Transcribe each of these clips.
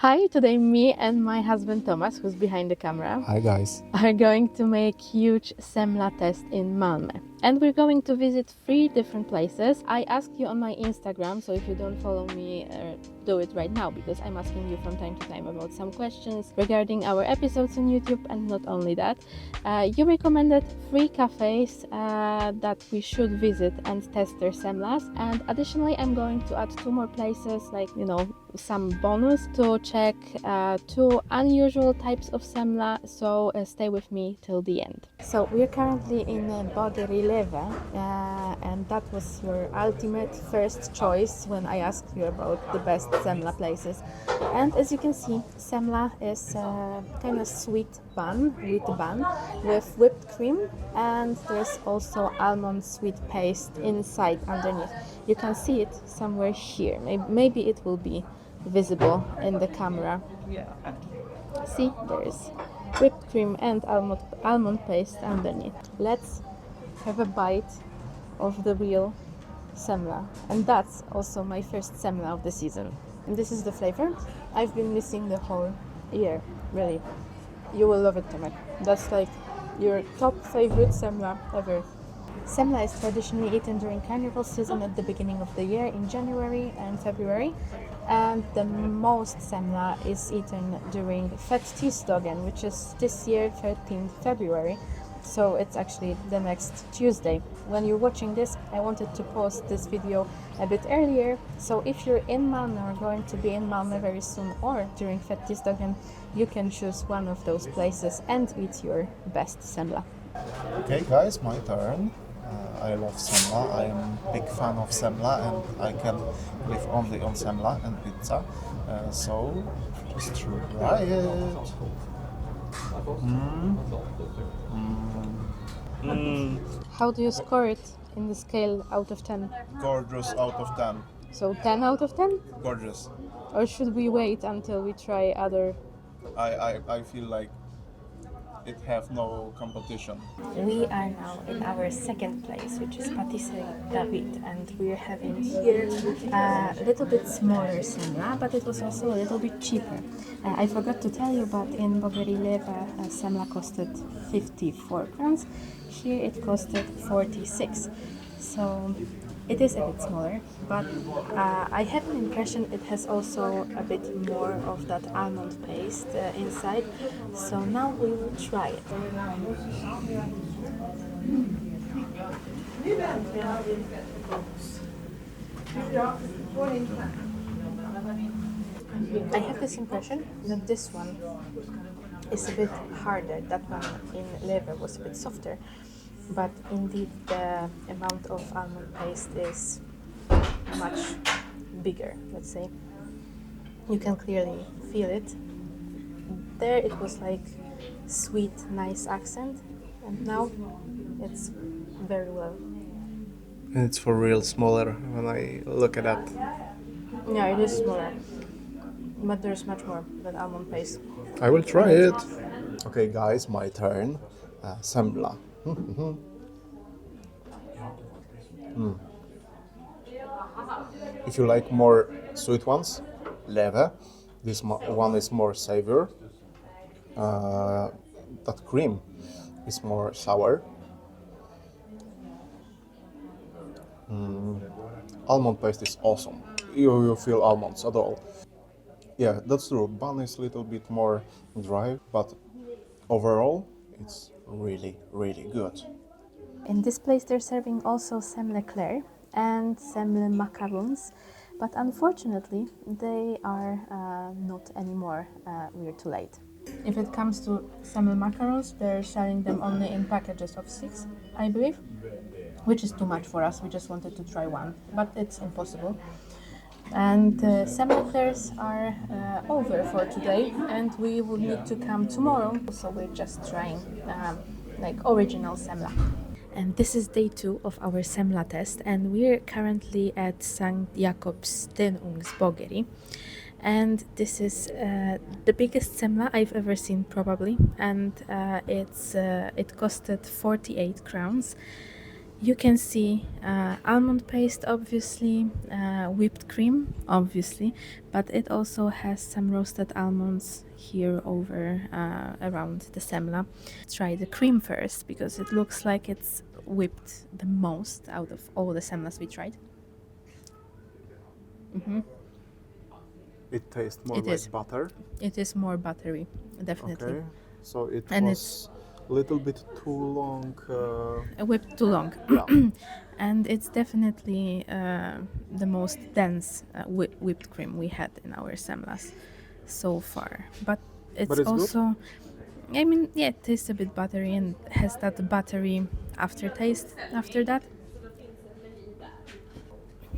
Hi, today me and my husband Thomas, who's behind the camera, Hi guys. are going to make huge Semla test in Malmö. And we're going to visit 3 different places. I asked you on my Instagram, so if you don't follow me, do it right now, because I'm asking you from time to time about some questions regarding our episodes on YouTube. And not only that, you recommended 3 cafes that we should visit and test their semlas. And additionally, I'm going to add 2 more places, like, some bonus to check 2 unusual types of semla, so stay with me till the end. So we're currently in Bageri Leve, and that was your ultimate first choice when I asked you about the best semla places. And as you can see, semla is kind of sweet bun, wheat bun with whipped cream, and there's also almond sweet paste inside underneath. You can see it somewhere here. Maybe it will be visible in the camera. See, there's whipped cream and almond paste underneath. Let's have a bite of the real semla, and that's also my first semla of the season. And this is the flavor I've been missing the whole year, really. You will love it, Tomek. That's like your top favorite semla ever. Semla is traditionally eaten during carnival season at the beginning of the year in January and February, and the most semla is eaten during Pâtisserie, which is this year 13th February, so it's actually the next Tuesday. When you're watching this, I wanted to post this video a bit earlier, so if you're in Malmö or going to be in Malmö very soon or during Pâtisserie, you can choose one of those places and eat your best semla. Okay guys, my turn. I love Semla. I am a big fan of Semla and I can live only on Semla and pizza. So just try it. How do you score it in the scale out of 10? Gorgeous out of 10. So 10 out of 10? Gorgeous. Or should we wait until we try other? I feel like it have no competition. We are now in our second place, which is Pâtisserie David, and we're having here a little bit smaller semla, but it was also a little bit cheaper. I forgot to tell you, but in Bageri Leve, semla costed 54 crowns. Here it costed 46. So it is a bit smaller, but I have an impression it has also a bit more of that almond paste inside. So now we will try it. I have this impression that this one is a bit harder. That one in Leve was a bit softer. But indeed the amount of almond paste is much bigger, let's say. You can clearly feel it. There it was like sweet, nice accent, and now it's very well. And it's for real smaller when I look at that. Yeah, it is smaller, but there's much more than almond paste. I will try it. Okay guys, my turn. Semla. If you like more sweet ones, Leve. This one is more savour. That cream is more sour. Almond paste is awesome. You feel almonds at all. Yeah, that's true. Bun is a little bit more dry, but overall, it's really, really good. In this place they're serving also semle clair and semle macarons, but unfortunately they are not anymore. We're too late. If it comes to semle macarons, they're selling them only in packages of 6, I believe, which is too much for us. We just wanted to try one, but it's impossible. And semle clairs are over for today, and we will need to come tomorrow, so we're just trying like original semla. And this is day 2 of our semla test, and we're currently at Jakobs Stenugnsbageri. And this is the biggest semla I've ever seen, probably, and it costed 48 crowns. You can see almond paste, obviously, whipped cream, obviously, but it also has some roasted almonds here over around the semla. Try the cream first because it looks like it's whipped the most out of all the semlas we tried. It tastes more It like is. butter. It is more buttery, definitely. Okay, so it And was a little bit too long. Whipped too long. Yeah. And it's definitely the most dense whipped cream we had in our semlas so far. But it's But it's also, I mean, yeah, it tastes a bit buttery and has that buttery aftertaste after that.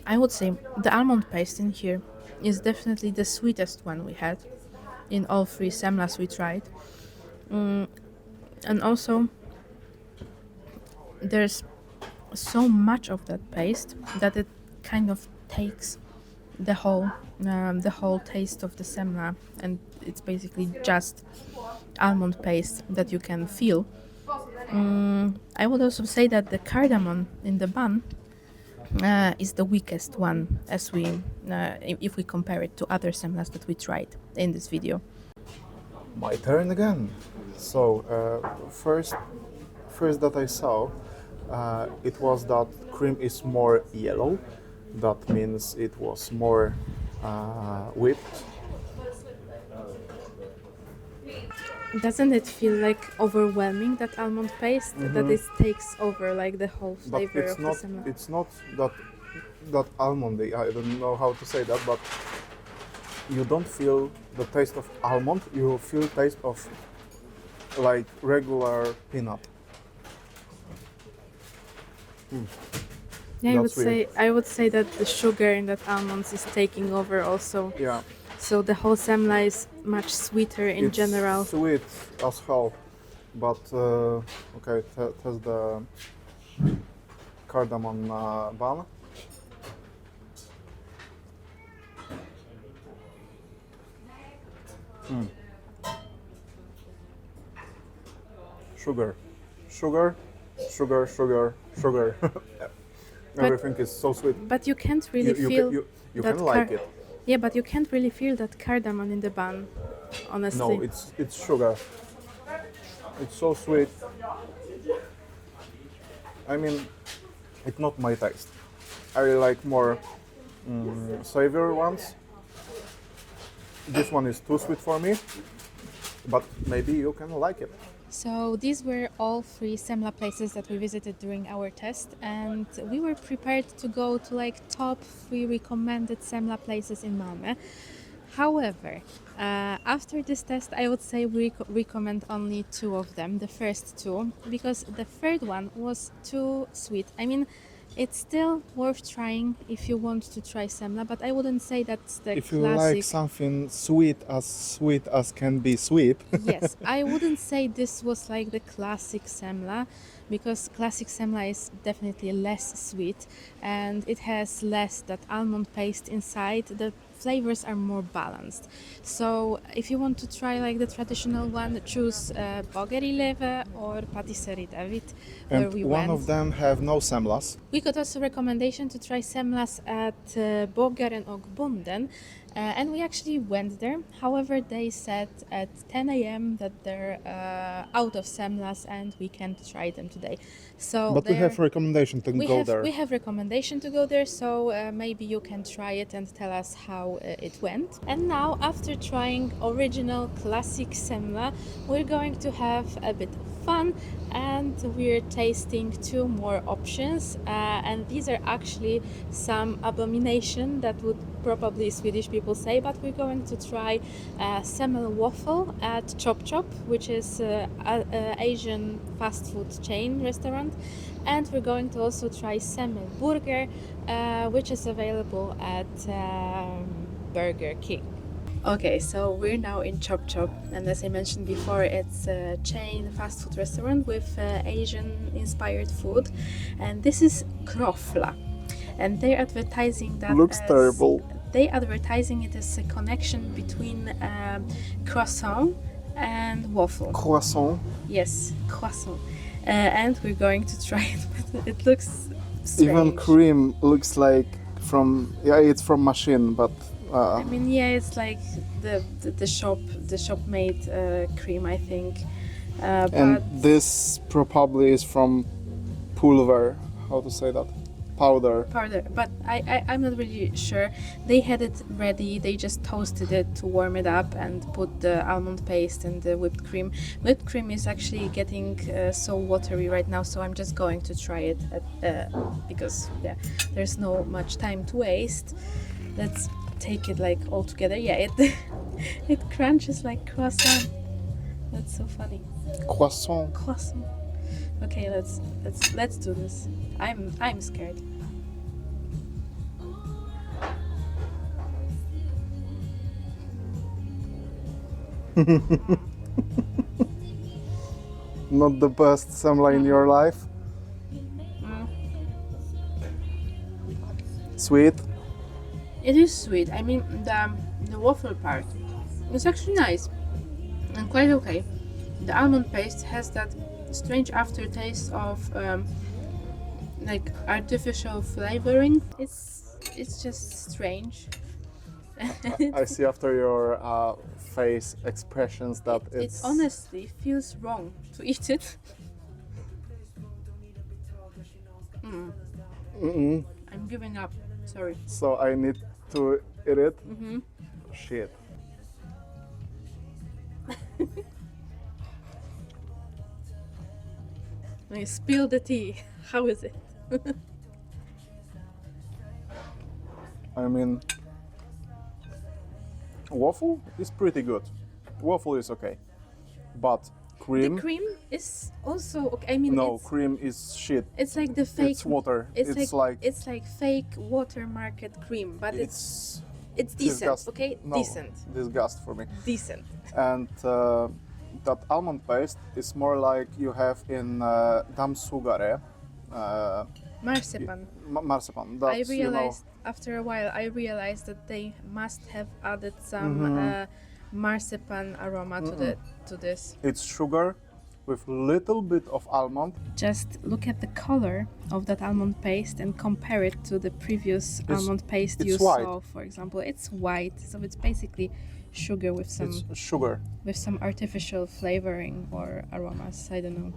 I would say the almond paste in here is definitely the sweetest one we had in all three semlas we tried. And also, there's so much of that paste that it kind of takes the whole taste of the semla, and it's basically just almond paste that you can feel. I would also say that the cardamom in the bun is the weakest one, as we if we compare it to other semlas that we tried in this video. My turn again. So first that I saw, it was that cream is more yellow. That means it was more whipped. Doesn't it feel like overwhelming, that almond paste, that it takes over like the whole But flavor it's of not. the semla? It's not that almondy. I don't know how to say that, but you don't feel the taste of almond. You feel taste of like regular peanut. Yeah, That's weird. I would say that the sugar in that almonds is taking over also. Yeah. So the whole semla is much sweeter in It's general. sweet as hell, but okay, test the cardamom bun. Sugar, sugar, sugar, sugar, sugar. Everything is so sweet. But you can't really You feel you that can like it. Yeah, but you can't really feel that cardamom in the bun, honestly. No, it's sugar. It's so sweet. I mean, it's not my taste. I like more savory ones. This one is too sweet for me, but maybe you can like it. So these were all three semla places that we visited during our test, and we were prepared to go to like top 3 recommended semla places in Malmö. However, after this test, I would say we recommend only 2 of them, the first 2, because the third one was too sweet. I mean, it's still worth trying if you want to try semla, but I wouldn't say that's the If you classic. like something sweet as can be sweet. Yes, I wouldn't say this was like the classic semla, because classic semla is definitely less sweet and it has less that almond paste inside. The flavors are more balanced. So if you want to try like the traditional one, choose Bageri Leve or Pâtisserie David, where And we one went. of them have no semlas. We got also recommendation to try semlas at Bageri Leve, and we actually went there. However, they said at 10 a.m. that they're out of semlas and we can't try them today. So But we have recommendation to go there. We have recommendation to go there, so maybe you can try it and tell us how it went. And now, after trying original classic semla, we're going to have a bit of fun, and we're tasting 2 more options. And these are actually some abomination that would probably Swedish people say, but we're going to try semmel waffle at ChopChop, which is an Asian fast food chain restaurant, and we're going to also try semmel burger, which is available at Burger King. Okay, so we're now in ChopChop, and as I mentioned before, it's a chain fast food restaurant with Asian-inspired food, and this is Krofla, and they're advertising that Looks terrible. They advertising it as a connection between croissant and waffle. Croissant. Yes, croissant. and we're going to try it. But it looks strange. Even cream looks like it's from machine, but I mean, yeah, it's like the shop made cream, I think. and this probably is from pulver. How to say that? Powder. But I'm not really sure. They had it ready, they just toasted it to warm it up and put the almond paste and the whipped cream. Whipped cream is actually getting so watery right now, so I'm just going to try it because yeah, there's no much time to waste. Let's take it like all together. Yeah, it crunches like croissant. That's so funny. Croissant. Okay, let's do this. I'm scared. Not the best semla in your life. Sweet. It is sweet. I mean, the waffle part is actually nice and quite okay. The almond paste has that strange aftertaste of like artificial flavoring. It's just strange. I see after your face expressions that It honestly feels wrong to eat it. I'm giving up. Sorry. So I need to eat it. Mm-hmm. Shit. I spill the tea. How is it? I mean, waffle is pretty good. Waffle is okay, but cream. The cream is also okay. I mean, No, cream is shit. it's like the fake. It's water. It's like fake water market cream, but it's decent. disgust- Okay, no, decent, disgust for me. decent. And that almond paste is more like you have in damsugare. Marzipan. Marzipan. I That's, realized after a while. I realized that they must have added some marzipan aroma to this. It's sugar with little bit of almond. Just look at the color of that almond paste and compare it to the previous almond paste you white. saw. For example, it's white, so it's basically sugar with some artificial flavoring or aromas. I don't know.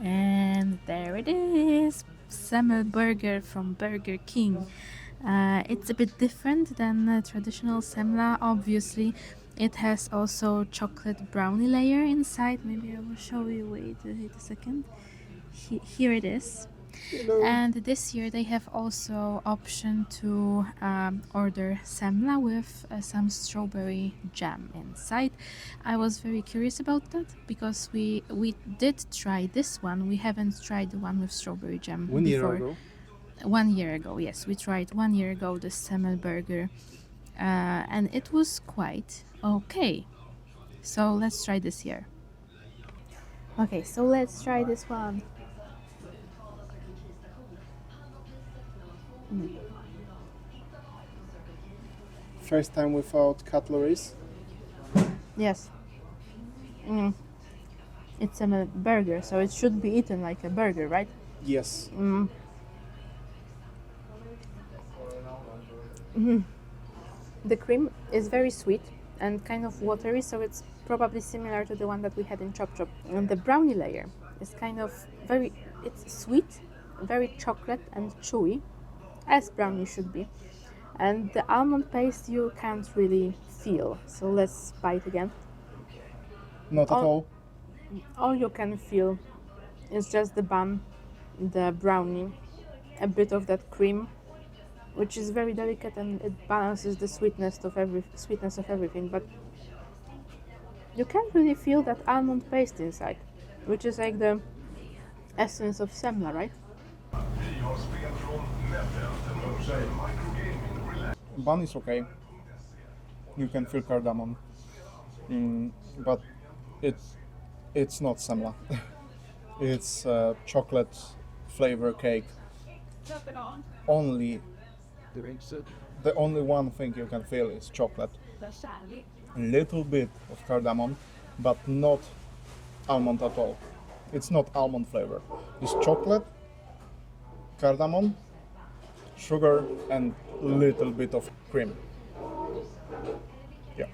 And there it is, Semla burger from Burger King. It's a bit different than traditional semla, obviously. It has also chocolate brownie layer inside. Maybe I will show you. Wait a second. Here it is. Hello. And this year they have also option to order semla with some strawberry jam inside. I was very curious about that because we did try this one. We haven't tried the one with strawberry jam before. 1 year ago. 1 year ago, yes, we tried 1 year ago the Semla burger, and it was quite okay. So let's try this year. Okay, so let's try this one. First time without cutleries. Yes. It's a burger, so it should be eaten like a burger, right? Yes. The cream is very sweet and kind of watery, so it's probably similar to the one that we had in ChopChop. And the brownie layer is kind of it's sweet, very chocolate and chewy, as brownie should be. And the almond paste you can't really feel, so let's bite again. Not at all. All you can feel is just the bun, the brownie, a bit of that cream, which is very delicate and it balances the sweetness of everything. But you can't really feel that almond paste inside, which is like the essence of semla, right? Bun is okay. You can feel cardamom, but it's not semla. It's chocolate flavor cake. Only the only one thing you can feel is chocolate. A little bit of cardamom, but not almond at all. It's not almond flavor. It's chocolate, cardamom, sugar, and little bit of cream. Yeah,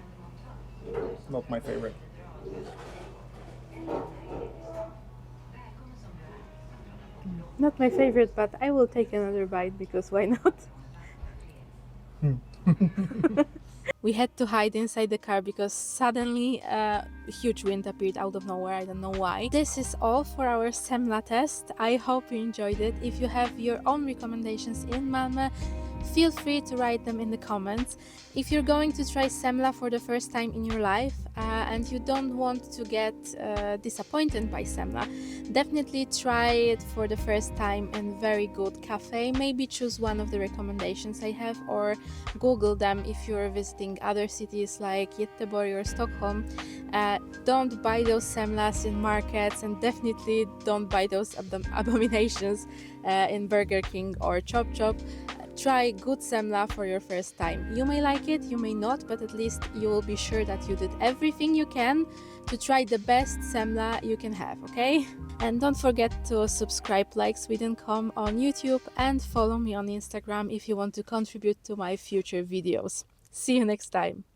not my favorite. Not my favorite, but I will take another bite because why not? We had to hide inside the car because suddenly a huge wind appeared out of nowhere. I don't know why. This is all for our Semla test. I hope you enjoyed it. If you have your own recommendations in Malmö, feel free to write them in the comments. If you're going to try Semla for the first time in your life and you don't want to get disappointed by Semla, definitely try it for the first time in very good cafe. Maybe choose one of the recommendations I have or Google them if you're visiting other cities like Göteborg or Stockholm. Don't buy those semlas in markets and definitely don't buy those abominations in Burger King or ChopChop. Try good semla for your first time. You may like it, you may not, but at least you will be sure that you did everything you can to try the best semla you can have, okay? And don't forget to subscribe like Sweden.com on YouTube and follow me on Instagram if you want to contribute to my future videos. See you next time!